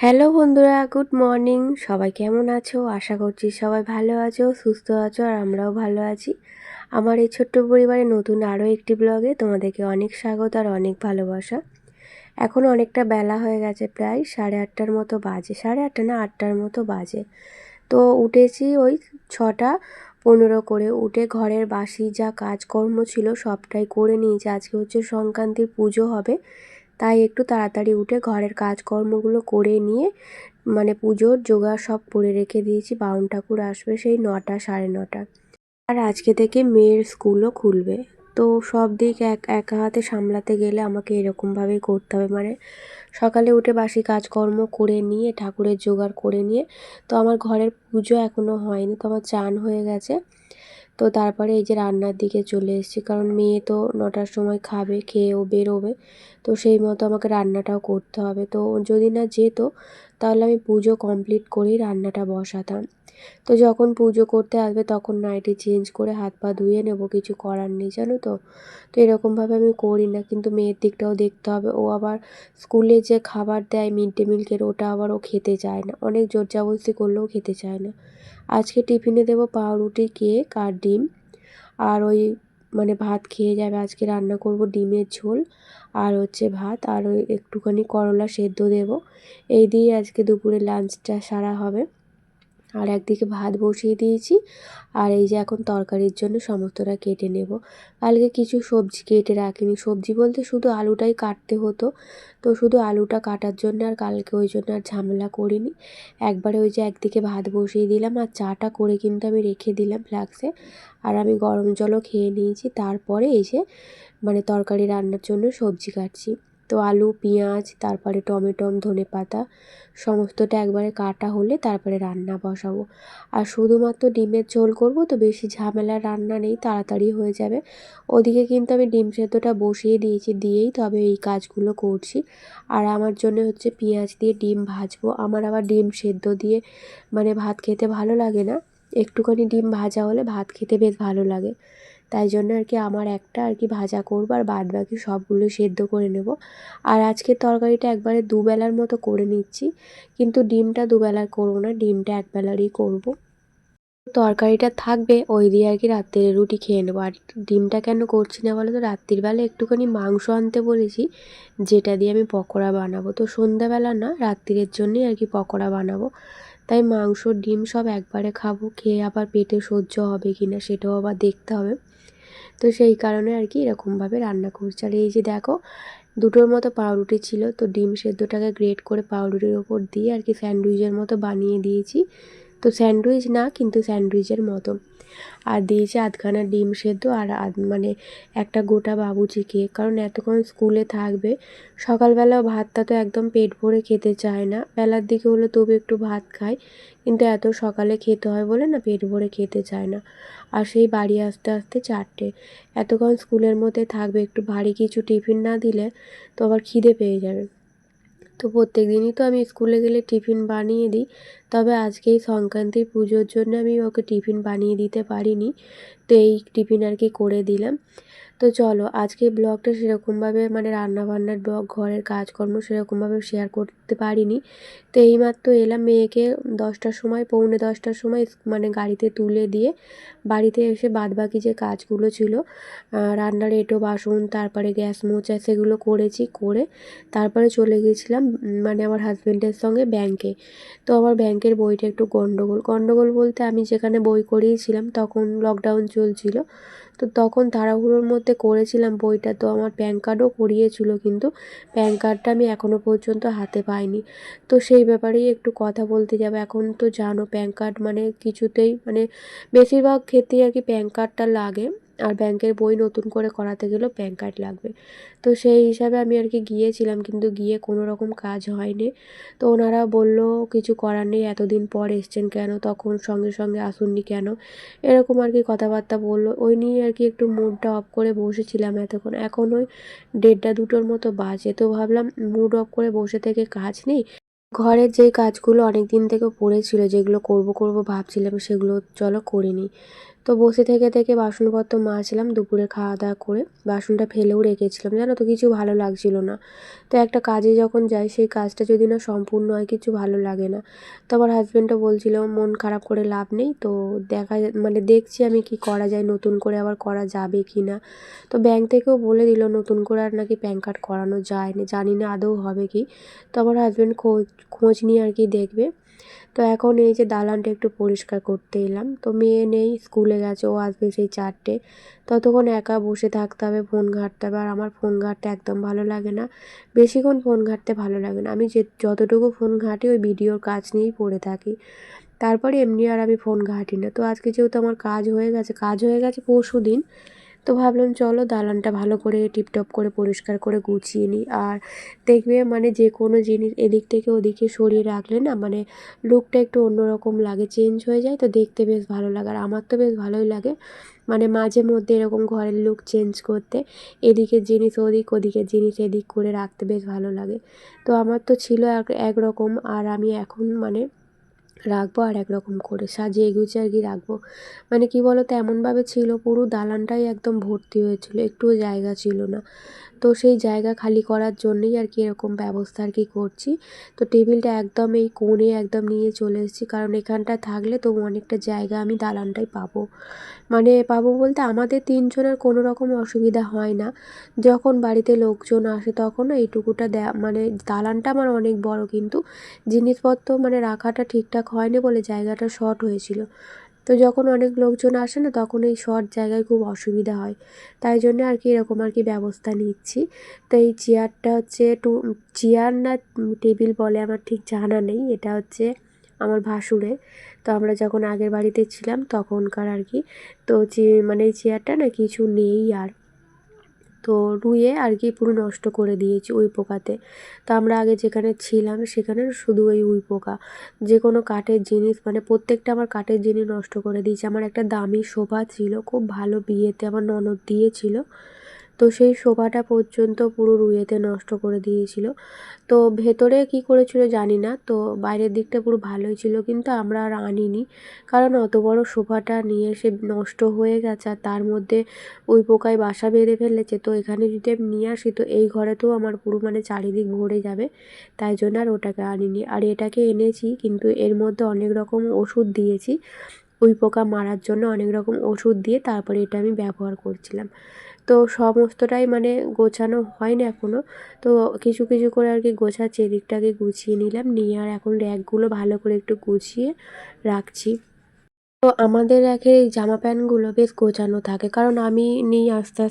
Hello বন্ধুরা, good morning. সবাই কেমন আছো? আশা করছি সবাই ভালো আছো, সুস্থ আছো, আর আমরাও ভালো আছি। আমার এই ছোট্ট পরিবারে নতুন আরও একটি ব্লগে তোমাদেরকে অনেক স্বাগত আর অনেক ভালোবাসা। এখন অনেকটা বেলা হয়ে গেছে, প্রায় 8:30টার মতো বাজে। 8:30 না, 8টার মতো বাজে। তো উঠেছি ওই 6টা 15 করে। উঠে ঘরের বাসি যা কাজকর্ম ছিল সবটাই করে নিয়েছি। আজকে হচ্ছে সংক্রান্তির পুজো হবে, তাই একটু তাড়াতাড়ি উঠে ঘরের কাজকর্মগুলো করে নিয়ে পুজোর জোগাড় সব করে রেখে দিয়েছি। বাউন ঠাকুর আসবে সেই 9টা 9:30। আর আজকে থেকে মেয়ের স্কুলও খুলবে, তো সব দিক একা হাতে সামলাতে গেলে আমাকে এরকমভাবেই করতে হবে। সকালে উঠে বাসি কাজকর্ম করে নিয়ে ঠাকুরের জোগাড় করে নিয়ে, তো আমার ঘরের পুজো এখনও হয়নি, তো আমার চান হয়ে গেছে। তো তারপরে এই যে রান্নার দিকে চলে এসেছি, কারণ মেয়ে তো 9টার সময় খাবে, খেয়ে ও বেরোবে। তো সেই মতো আমাকে রান্নাটাও করতে হবে। তো যদি না যেত তাহলে আমি পুজো কমপ্লিট করেই রান্নাটা বসাতাম। তো যখন পুজো করতে আসবে তখন নাইটি চেঞ্জ করে হাত পা ধুয়ে নেব, কিছু করার নেই, জানো তো। তো এরকমভাবে আমি করি না, কিন্তু মেয়ের দিকটাও দেখতে হবে। ও আবার স্কুলে যে খাবার দেয় মিড ডে মিলকের, ওটা আবার ও খেতে চায় না, অনেক জোর জবরদস্তি করলেও খেতে চায় না। আজকে টিফিনে দেবো পাউরুটি, কেক আর ডিম। আর ওই ভাত খেয়ে যাবে। আজকে রান্না করব ডিমের ঝোল আর হচ্ছে ভাত, আর ওই একটুখানি করলা সেদ্ধ দেব। এই দিয়ে আজকে দুপুরে লাঞ্চটা সারা হবে। আর একদিকে ভাত বসিয়ে দিয়েছি। আর এই যে এখন তরকারির জন্য সমস্তটা কেটে নেব। কালকে কিছু সবজি কেটে রাখিনি, সবজি বলতে শুধু আলুটাই কাটতে হতো, তো শুধু আলুটা কাটার জন্য আর কালকে ওই জন্য আর ঝামেলা করিনি। একবারে ওই যে একদিকে ভাত বসিয়ে দিলাম, আর চাটা করে কিন্তু আমি রেখে দিলাম ফ্লাক্সে। আর আমি গরম জলও খেয়ে নিয়েছি। তারপরে এই যে তরকারি রান্নার জন্য সবজি কাটছি। তো আলু, পেঁয়াজ, তারপরে টমেটো, ধনেপাতা সমস্তটা একবারে কাটা হলে তারপরে রান্না বসাবো। আর শুধুমাত্র ডিমের ঝোল করব, তো বেশি ঝামেলার রান্না নেই, তাড়াতাড়ি হয়ে যাবে। ওদিকে কিন্তু আমি ডিম সেদ্ধটা বসিয়ে দিয়েছি, দিয়েই তবে এই কাজগুলো করছি। আর আমার জন্য হচ্ছে পেঁয়াজ দিয়ে ডিম ভাজবো। আমার আবার ডিম সেদ্ধ দিয়ে ভাত খেতে ভালো লাগে না, একটুখানি ডিম ভাজা হলে ভাত খেতে বেশ ভালো লাগে। তাই জন্য আর কি আমার একটা আর কি ভাজা করবো, আর বাদ বাকি সবগুলো সেদ্ধ করে নেব। আর আজকের তরকারিটা একবারে দুবেলার মতো করে নিচ্ছি, কিন্তু ডিমটা দুবেলার করবো না, ডিমটা একবেলারই করব। তরকারিটা থাকবে ওই দিয়ে আর কি রাত্রে রুটি খেয়ে নেবো। আর ডিমটা কেন করছি না বলো তো, রাত্রিবেলা একটুখানি মাংস আনতে বলেছি, যেটা দিয়ে আমি পকোড়া বানাবো। তো সন্ধ্যাবেলা না, রাত্রিরের জন্যই আর কি পকোড়া বানাবো। তাই মাংস ডিম সব একবারে খাবো, খেয়ে আবার পেটে সহ্য হবে কি না সেটাও আবার দেখতে হবে। তো সেই কারণে আর কি এরকমভাবে রান্না করছি। আর এই যে দেখো, দুটোর মতো পাউরুটি ছিল, তো ডিম সেদ্ধটাকে গ্রেট করে পাউরুটির ওপর দিয়ে আর কি স্যান্ডউইচের মতো বানিয়ে দিয়েছি। তো স্যান্ডউইচ না, কিন্তু স্যান্ডউইচের মতো। আর দিয়েছি আধখানা ডিম সেদ্ধ, আর একটা গোটা বাবুচি কেক, কারণ এতক্ষণ স্কুলে থাকবে। সকালবেলাও ভাতটা তো একদম পেট ভরে খেতে চায় না, বেলার দিকে হলে তবু একটু ভাত খায়, কিন্তু এত সকালে খেতে হয় বলে না পেট ভরে খেতে চায় না। আর সেই বাড়ি আসতে আসতে 4টে। এতক্ষণ স্কুলের মধ্যে থাকবে, একটু ভারী কিছু টিফিন না দিলে তো আবার খিদে পেয়ে যাবে। তো প্রত্যেক দিনই তো আমি স্কুলে গেলে টিফিন বানিয়ে দিই, তবে আজকে এই সংক্রান্তির পুজোর জন্য আমি ওকে টিফিন বানিয়ে দিতে পারিনি, তো এই টিফিন আর কি করে দিলাম। তো চলো আজকে ব্লগটা সেরকমভাবে রান্নাবান্নার ব্লগ, ঘরের কাজকর্ম সেরকমভাবে শেয়ার করতে পারিনি। তো এইমাত্র এলাম, মেয়েকে 10টার সময়, পৌনে 10টার সময় গাড়িতে তুলে দিয়ে বাড়িতে এসে বাদবাকি যে কাজগুলো ছিল, রান্নার এঁটো বাসন, তারপরে গ্যাস মোছা, সেগুলো করেছি। করে তারপরে চলে গিয়েছিলাম আমার হাজব্যান্ডের সঙ্গে ব্যাংকে। তো আমার ব্যাংকের বইটা একটু গন্ডগোল গন্ডগোল বলতে, আমি যেখানে বই করিয়েছিলাম তখন লকডাউন চলছিল, তো তখন তাড়াহুড়োর মধ্যে করেছিলাম বইটা। তো আমার প্যান কার্ডও করিয়েছিল, কিন্তু প্যান কার্ডটা আমি এখনও পর্যন্ত হাতে পাইনি। তো সেই ব্যাপারেই একটু কথা বলতে যাবে। এখন তো জানো প্যান কার্ড কিছুতেই বেশিরভাগ ক্ষেত্রেই আর কি প্যান কার্ডটা লাগে। আর ব্যাংকের বই নতুন করে করাতে গেলেও প্যান কার্ড লাগবে। তো সেই হিসাবে আমি আর কি গিয়েছিলাম, কিন্তু গিয়ে কোনো রকম কাজ হয়নি। তো ওনারা বললো কিছু করার নেই, এতদিন পর এসছেন কেন, তখন সঙ্গে সঙ্গে আসুননি কেন, এরকম আর কি কথাবার্তা বললো। ওই নিয়ে আর কি একটু মুডটা অফ করে বসেছিলাম এতক্ষণ। এখন ওই 1:30-2টোর মতো বাজে, তো ভাবলাম মুড অফ করে বসে থেকে কাজ নেই, ঘরের যেই কাজগুলো অনেক দিন থেকে পড়েছিল, যেগুলো করব করব ভাবছিলাম, সেগুলো চলো করে নিই। তো বসে থেকে থেকে বাসনপত্র মাজলাম, দুপুরে খাওয়া দাওয়া করে বাসনটা ফেলেও রেখেছিলাম, জানো তো কিছু ভালো লাগছিল না। তো একটা কাজে যখন যাই সেই কাজটা যদি না সম্পূর্ণ হয় কিছু ভালো লাগে না। তো আমার হাজব্যান্ডও বলছিল মন খারাপ করে লাভ নেই, তো মানে দেখছি আমি কি করা যায়, নতুন করে আবার করা যাবে কি না। তো ব্যাংক থেকেও বলে দিল নতুন করে আর নাকি প্যান কার্ড করানো যায় না, জানি না আদৌ হবে কি। তো আমার হাজব্যান্ড খোঁজ নিয়ে আর কি দেখবে। তো এখন এই যে দালানটা একটু পরিষ্কার করতে এলাম। তো মেয়ে নেই, স্কুলে গেছে, ও আসবে সেই 4টে। ততক্ষণ একা বসে থাকতে হবে, ফোন ঘাঁটতে হবে। আর আমার ফোন ঘাঁটতে একদম ভালো লাগে না, বেশিক্ষণ ফোন ঘাঁটতে ভালো লাগে না। আমি যতটুকু ফোন ঘাঁটি ওই ভিডিওর কাজ নিয়েই পড়ে থাকি, তারপরে এমনি আর আমি ফোন ঘাঁটি না। তো আজকে যেহেতু আমার কাজ হয়ে গেছে পরশু দিন, তো ভাবলাম চলো দালানটা ভালো করে টিপটপ করে পরিষ্কার করে গুছিয়ে নিই। আর দেখবে মানে যে কোনো জিনিস এদিক থেকে ওদিকে সরিয়ে রাখলে না মানে লুকটা একটু অন্যরকম লাগে, চেঞ্জ হয়ে যায়, তো দেখতে বেশ ভালো লাগে। আর আমার তো বেশ ভালোই লাগে মানে মাঝে মধ্যে এরকম ঘরের লুক চেঞ্জ করতে, এদিকের জিনিস ওদিক, ওদিকের জিনিস এদিক করে রাখতে বেশ ভালো লাগে। তো আমার তো ছিল একরকম, আর আমি এখন মানে রাখবো আর একরকম করে সাজিয়ে গুছিয়ে আর কি রাখবো। মানে কি বলো তো, এমনভাবে ছিল পুরো দালানটাই একদম ভর্তি হয়েছিল, একটুও জায়গা ছিল না। তো সেই জায়গা খালি করার জন্যই আর কি এরকম ব্যবস্থা আর কি করছি। তো টেবিলটা একদম এই কোণে একদম নিয়ে চলে এসেছি, কারণ এখানটা থাকলে তো অনেকটা জায়গা আমি দালানটায় পাবো। মানে পাবো বলতে আমাদের 3 জনের কোনো রকম অসুবিধা হয় না। যখন বাড়িতে লোকজন আসে তখন এইটুকুটা মানে দালানটা আমার অনেক বড়, কিন্তু জিনিসপত্র মানে রাখাটা ঠিকঠাক হয়নি বলে জায়গাটা শর্ট হয়েছিল। তো যখন অনেক লোকজন আসে না তখন এই শর্ট জায়গায় খুব অসুবিধা হয়, তাই জন্য আর কি এরকম আর কি ব্যবস্থা নিচ্ছি। তো এই চেয়ারটা হচ্ছে চেয়ার না টেবিল বলে আমার ঠিক জানা নেই, এটা হচ্ছে আমার ভাসুরের। তো আমরা যখন আগের বাড়িতে ছিলাম তখনকার আর কি। তো মানে এই চেয়ারটা না কিছু নেই আর, তো রুইয়ে আর কি পুরো নষ্ট করে দিয়েছি উই পোকাতে। তো আমরা আগে যেখানে ছিলাম সেখানে শুধু ওই উই পোকা, যে কোনো কাঠের জিনিস মানে প্রত্যেকটা আমার কাঠের জিনিস নষ্ট করে দিয়েছে। আমার একটা দামি সোফা ছিল খুব ভালো, বিয়েতে আমার ননদ দিয়েছিল, তো সেই সোফাটা পর্যন্ত পুরো রুইয়েতে নষ্ট করে দিয়েছিল। তো ভেতরে কি করেছিল জানি না, তো বাইরের দিকটা পুরো ভালোই ছিল, কিন্তু আমরা আর আনিনি, কারণ অত বড় সোফাটা নিয়ে এসে নষ্ট হয়ে গেছে আর তার মধ্যে ওই পোকায় বাসা বেঁধে ফেলেছে। তো এখানে যদি আমি নিয়ে আসি তো এই ঘরেতেও আমার পুরো মানে চারিদিক ভরে যাবে, তাই জন্য আর ওটাকে আনিনি। আর এটাকে এনেছি, কিন্তু এর মধ্যে অনেক রকম ওষুধ দিয়েছি, উই পোকা মারার জন্য অনেক রকম ওষুধ দিয়ে তারপরে এটা আমি ব্যবহার করছিলাম। তো সমস্তটাই মানে গোছানো হয়নি এখনও, তো কিছু কিছু করে আর কি গোছাচ্ছি, এদিকটাকে গুছিয়ে নিলাম, নিয়ে আর এখন র্যাকগুলো ভালো করে একটু গুছিয়ে রাখছি। তো আমাদের র্যাকের এই জামা প্যান্টগুলো বেশ গোছানো থাকে, কারণ আমি নিয়ে আস্তে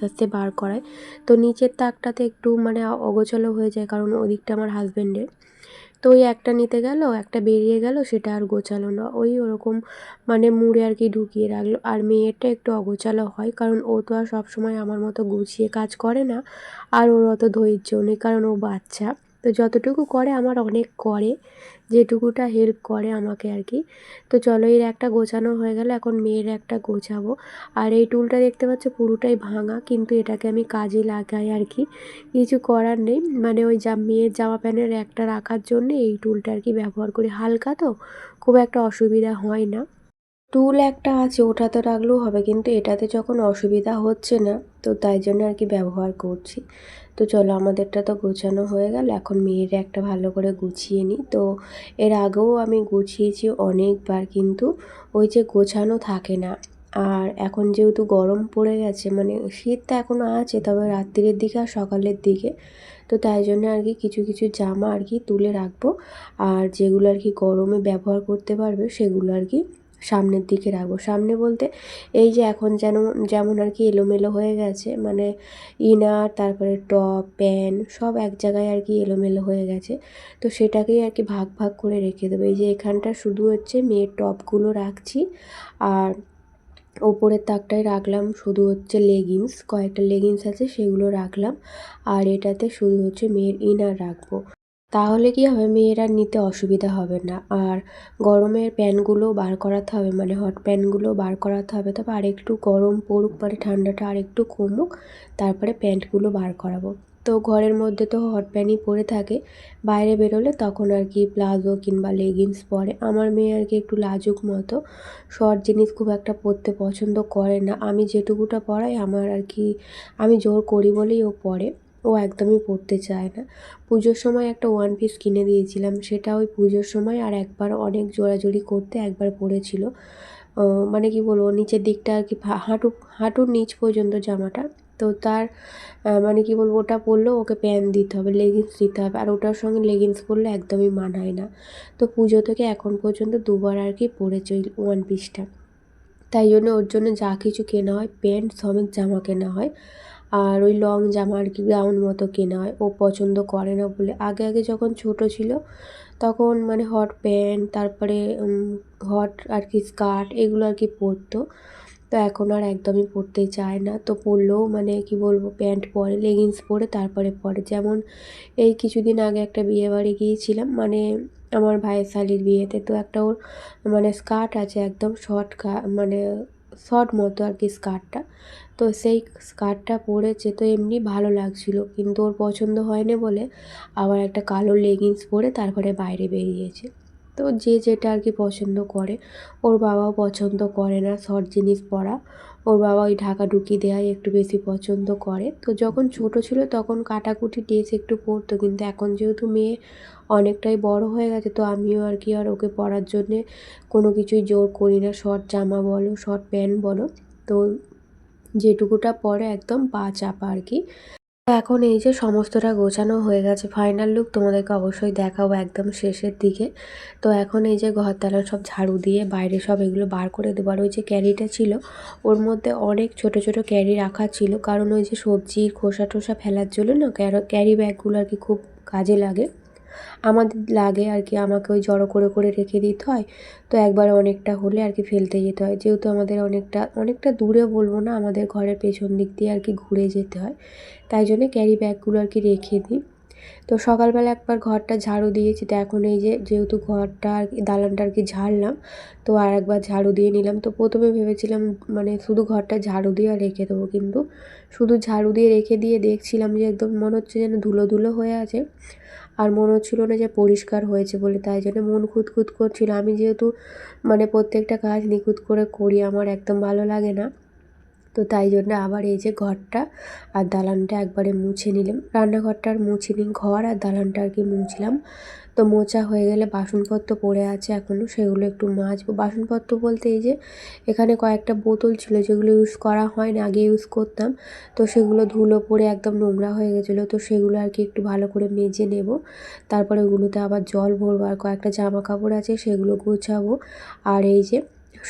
আস্তে বার করাই। তো নিচের তাকটাতে একটু মানে অগোছালো হয়ে যায়, কারণ ওদিকটা আমার হাজব্যান্ডের। তো ওই একটা নিতে গেল, একটা বেরিয়ে গেল, সেটা আর গোছালো না, ওই ওরকম মানে মুড়ে আর কি ঢুকিয়ে রাখলো। আর মেয়েরটা একটু অগোছালো হয়, কারণ ও তো আর সবসময় আমার মতো গুছিয়ে কাজ করে না, আর ওর অত ধৈর্যও নেই, কারণ ও বাচ্চা। তো যতটুকু করে আমার অনেক করে, যেটুকুটা হেল্প করে আমাকে আর কি। তো চলো এর একটা গোছানো হয়ে গেল, এখন মেয়ের একটা গোছাবো। আর এই টুলটা দেখতে পাচ্ছ পুরোটাই ভাঙা, কিন্তু এটাকে আমি কাজে লাগাই আর কি, কিছু করার নেই। মানে ওই মেয়ের জামা প্যান্টের একটা রাখার জন্য এই টুলটা আর কি ব্যবহার করি, হালকা তো খুব একটা অসুবিধা হয় না। টুল একটা আছে ওটাতে রাখলেও হবে, কিন্তু এটাতে যখন অসুবিধা হচ্ছে না তো তাই জন্য আর কি ব্যবহার করছি। তো চলো আমাদেরটা তো গোছানো হয়ে গেল, এখন মেয়ের একটা ভালো করে গুছিয়ে নিই। তো এর আগেও আমি গুছিয়েছি অনেকবার, কিন্তু ওই যে গোছানো থাকে না। আর এখন যেহেতু গরম পড়ে গেছে, মানে শীতটা এখনও আছে তবে রাত্রির দিকে আর সকালের দিকে, তো তাই জন্য আর কি কিছু কিছু জামা আর কি তুলে রাখবো, আর যেগুলো আর কি গরমে ব্যবহার করতে পারবে সেগুলো আর কি সামনের দিকে রাখবো। সামনে বলতে এই যে এখন যেমন আর কি এলোমেলো হয়ে গেছে, মানে ইনার তারপরে টপ প্যান্ট সব এক জায়গায় আর কি এলোমেলো হয়ে গেছে, তো সেটাকেই আর কি ভাগ ভাগ করে রেখে দেবো। এই যে এখানটা শুধু হচ্ছে মেয়ের টপগুলো রাখছি, আর ওপরের তাকটায় রাখলাম শুধু হচ্ছে লেগিংস, কয়েকটা লেগিংস আছে সেগুলো রাখলাম, আর এটাতে শুধু হচ্ছে মেয়ের ইনার রাখবো। তাহলে কি হবে, মেয়েরা নিতে অসুবিধা হবে না। আর গরমের প্যান্টগুলো বার করাতে হবে, মানে হট প্যান্টগুলো বার করাতে হবে, তবে আরেকটু গরম পড়ুক, মানে ঠান্ডাটা আরেকটু কমুক, তারপরে প্যান্টগুলো বার করাবো। তো ঘরের মধ্যে তো হট প্যান্টই পরে থাকে, বাইরে বেরোলে তখন আর কি প্লাজো কিংবা লেগিংস পরে। আমার মেয়ে আর কি একটু লাজুক মতো, শর্ট জিনিস খুব একটা পরতে পছন্দ করে না। আমি যেটুকুটা পরাই আমার আর কি, আমি জোর করি বলেই ও পরে, ও একদমই পরতে চায় না। পুজোর সময় একটা ওয়ান পিস কিনে দিয়েছিলাম, সেটা ওই পুজোর সময় আর একবার অনেক জোরাজুরি করতে একবার পরেছিল। মানে কি বলবো, নিচের দিকটা আর কি হাঁটুর নিচ পর্যন্ত জামাটা। তো তার মানে কি বলবো, ওটা পরলেও ওকে প্যান্ট দিতে হবে, লেগিংস দিতে হবে, আর ওটার সঙ্গে লেগিংস পরলে একদমই মানায় না। তো পুজো থেকে এখন পর্যন্ত দুবার আর কি পরেছে ওই ওয়ান পিসটা। তাই জন্য ওর জন্য যা কিছু কেনা হয়, প্যান্ট সমেত জামা কেনা হয়, আর ওই লং জামা আর কি গাউন মতো কেনা হয়। ও পছন্দ করে না বলে। আগে আগে যখন ছোট ছিল তখন মানে হট প্যান্ট, তারপরে হট আর কি স্কার্ট, এগুলো আর কি পরতো। তো এখন আর একদমই পরতে চায় না। তো পরলেও মানে কি বলবো, প্যান্ট পরে, লেগিংস পরে তারপরে পরে। যেমন এই কিছুদিন আগে একটা বিয়েবাড়ি গিয়েছিলাম, মানে আমার ভাইয়ের শালির বিয়েতে। তো একটা ওর মানে স্কার্ট আছে একদম শর্ট, মানে শর্ট মতো আর কি স্কার্টটা। তো সেই স্কার্টটা পরেছে, তো এমনি ভালো লাগছিলো, কিন্তু ওর পছন্দ হয়নি বলে আবার একটা কালো লেগিংস পরে তারপরে বাইরে বেরিয়েছে। তো যে যেটা আর কি পছন্দ করে। ওর বাবাও পছন্দ করে না শর্ট জিনিস পরা, ওর বাবা ওই ঢাকাঢুকি দেওয়াই একটু বেশি পছন্দ করে। তো যখন ছোট ছিল তখন কাটাকুটি ড্রেস একটু পরতো, কিন্তু এখন যেহেতু মেয়ে অনেকটাই বড় হয়ে গেছে, তো আমিও আর কি আর ওকে পরার জন্যে কোনো কিছুই জোর করি না। শর্ট জামা বলো, শর্ট প্যান্ট বলো, তো যেটুকুটা পরে একদম পা চাপা আর কি। তো এখন এই যে সমস্তটা গোছানো হয়ে গেছে, ফাইনাল লুক তোমাদেরকে অবশ্যই দেখাবো একদম শেষের দিকে। তো এখন এই যে ঘর দালান সব ঝাড়ু দিয়ে বাইরে সব এগুলো বার করে দেবো। আর ওই যে ক্যারিটা ছিল, ওর মধ্যে অনেক ছোট ছোট ক্যারি রাখা ছিল, কারণ ওই যে সবজির খোসা টোসা ফেলার জন্য না ক্যারি ব্যাগগুলো আর কি খুব কাজে লাগে, আমাদের লাগে আর কি। আমাকে ওই জড়ো করে করে রেখে দিতে হয়, তো একবার অনেকটা হলে আর কি ফেলতে যেতে হয়। যেহেতু আমাদের অনেকটা দূরে বলবো না, আমাদের ঘরের পেছন দিক দিয়ে আর কি ঘুরে যেতে হয়, তাই জন্য ক্যারি ব্যাগগুলো আর কি রেখে দিই। তো সকালবেলা একবার ঘরটা ঝাড়ু দিয়েছি, তো এখন এই যে যেহেতু ঘরটা আর কি দালানটা আর কি ঝাড়লাম, তো আর একবার ঝাড়ু দিয়ে নিলাম। তো প্রথমে ভেবেছিলাম মানে শুধু ঘরটা ঝাড়ু দিয়ে আর রেখে দেবো, কিন্তু শুধু ঝাড়ু দিয়ে রেখে দিয়ে দেখছিলাম যে একদম মনে হচ্ছে যেন ধুলো ধুলো হয়ে আছে, আর মনে হচ্ছিলো না যে পরিষ্কার হয়েছে বলে, তাই জন্য মন খুঁতখুত করছিল। আমি যেহেতু মানে প্রত্যেকটা কাজ নিখুঁত করে করি, আমার একদম ভালো লাগে না। তো তাই জন্য আবার এই যে ঘরটা আর দালানটা একবারে মুছে নিলাম। রান্নাঘরটা আর মুছিনি, ঘর আর দালানটা আর কি মুছলাম। তো মোছা হয়ে গেলে বাসনপত্র পড়ে আছে এখনও, সেগুলো একটু মাজবো। বাসনপত্র বলতে এই যে এখানে কয়েকটা বোতল ছিল যেগুলো ইউজ করা হয় না, আগে ইউজ করতাম, তো সেগুলো ধুলো পড়ে একদম নোংরা হয়ে গেছিলো। তো সেগুলো আর কি একটু ভালো করে মেজে নেব, তারপরে ওগুলোতে আবার জল ভরবো। আর কয়েকটা জামা কাপড় আছে সেগুলো গোছাবো। আর এই যে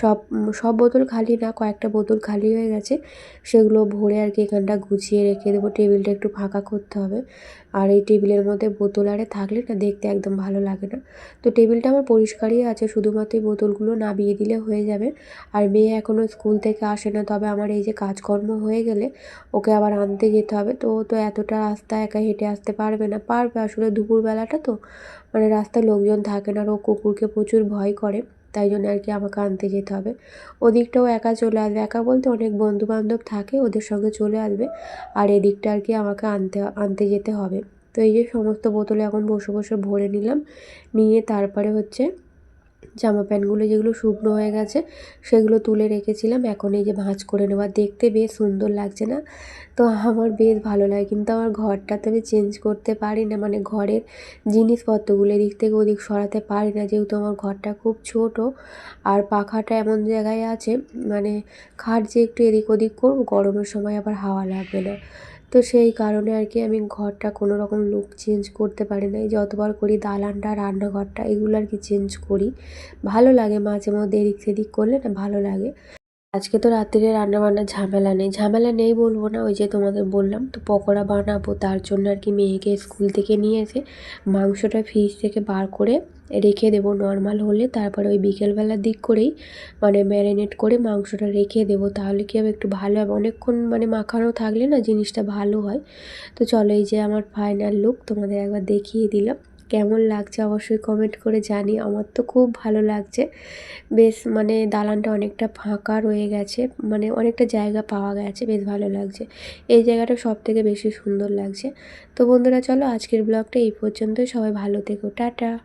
সব সব বোতল খালি না, কয়েকটা বোতল খালি হয়ে গেছে, সেগুলো ভরে আর কি এখানটা গুছিয়ে রেখে দেবো। টেবিলটা একটু ফাঁকা করতে হবে, আর এই টেবিলের মধ্যে বোতল আরে থাকলে না দেখতে একদম ভালো লাগে না। তো টেবিলটা আমার পরিষ্কারই আছে, শুধুমাত্র এই বোতলগুলো নামিয়ে দিলে হয়ে যাবে। আর মেয়ে এখনও স্কুল থেকে আসে না, তবে আমার এই যে কাজকর্ম হয়ে গেলে ওকে আবার আনতে যেতে হবে। তো ও তো এতটা রাস্তা একা হেঁটে আসতে পারবে না, পারবে আসলে দুপুরবেলাটা তো মানে রাস্তায় লোকজন থাকে না, আর ও কুকুরকে প্রচুর ভয় করে, তাই জন্য আর কি আমাকে আনতে যেতে হবে। ওদিকটাও একা চলে আসবে, একা বলতে অনেক বন্ধুবান্ধব থাকে, ওদের সঙ্গে চলে আসবে, আর এদিকটা আর কি আমাকে আনতে যেতে হবে। তো এই যে সমস্ত বোতলে এখন বসে বসে ভরে নিলাম, নিয়ে তারপরে হচ্ছে জামা প্যান্টগুলো যেগুলো শুকনো হয়ে গেছে সেগুলো তুলে রেখেছিলাম, এখন এই যে ভাঁজ করে নেওয়া। দেখতে বেশ সুন্দর লাগছে না? তো আমার বেশ ভালো লাগে, কিন্তু আমার ঘরটা তো আমি চেঞ্জ করতে পারি না, মানে ঘরের জিনিসপত্রগুলো এদিক থেকে ওদিক সরাতে পারি না, যেহেতু আমার ঘরটা খুব ছোট, আর পাখাটা এমন জায়গায় আছে মানে খাট যে একটু এদিক ওদিক করবো, গরমের সময় আবার হাওয়া লাগবে না। তো সেই কারণে আর কি আমি ঘরটা কোনো রকম লুক চেঞ্জ করতে পারি না। এই যতবার করি দালানটা, রান্নাঘরটা, এগুলো আর কি চেঞ্জ করি। ভালো লাগে মাঝে মধ্যে এদিক সেদিক করলে না ভালো লাগে। আজকে তো রাত্রিরে রান্নাবান্নার ঝামেলা নেই বলবো না, ওই যে তোমাদের বললাম তো পকোড়া বানাবো, তার জন্য আর কি মেয়েকে স্কুল থেকে নিয়ে এসে মাংসটা ফ্রিজ থেকে বার করে রেখে দেবো নর্মাল হলে, তারপরে ওই বিকেলবেলার দিক করেই মানে ম্যারিনেট করে মাংসটা রেখে দেবো, তাহলে কি হবে একটু ভালো হবে, অনেকক্ষণ মানে মাখানো থাকলে না জিনিসটা ভালো হয়। তো চলো এই যে আমার ফাইনাল লুক তোমাদের একবার দেখিয়ে দিলাম। কেমন লাগছে অবশ্যই কমেন্ট করে জানি। আমার তো খুব ভালো লাগছে। বেশ মানে দালানটা অনেকটা ফাঁকা রয়ে গেছে, মানে অনেকটা জায়গা পাওয়া গেছে, বেশ ভালো লাগছে। এই জায়গাটা সবথেকে বেশি সুন্দর লাগছে। তো বন্ধুরা চলো আজকের ব্লগটা এই পর্যন্তই। সবাই ভালো থেকো, টাটা।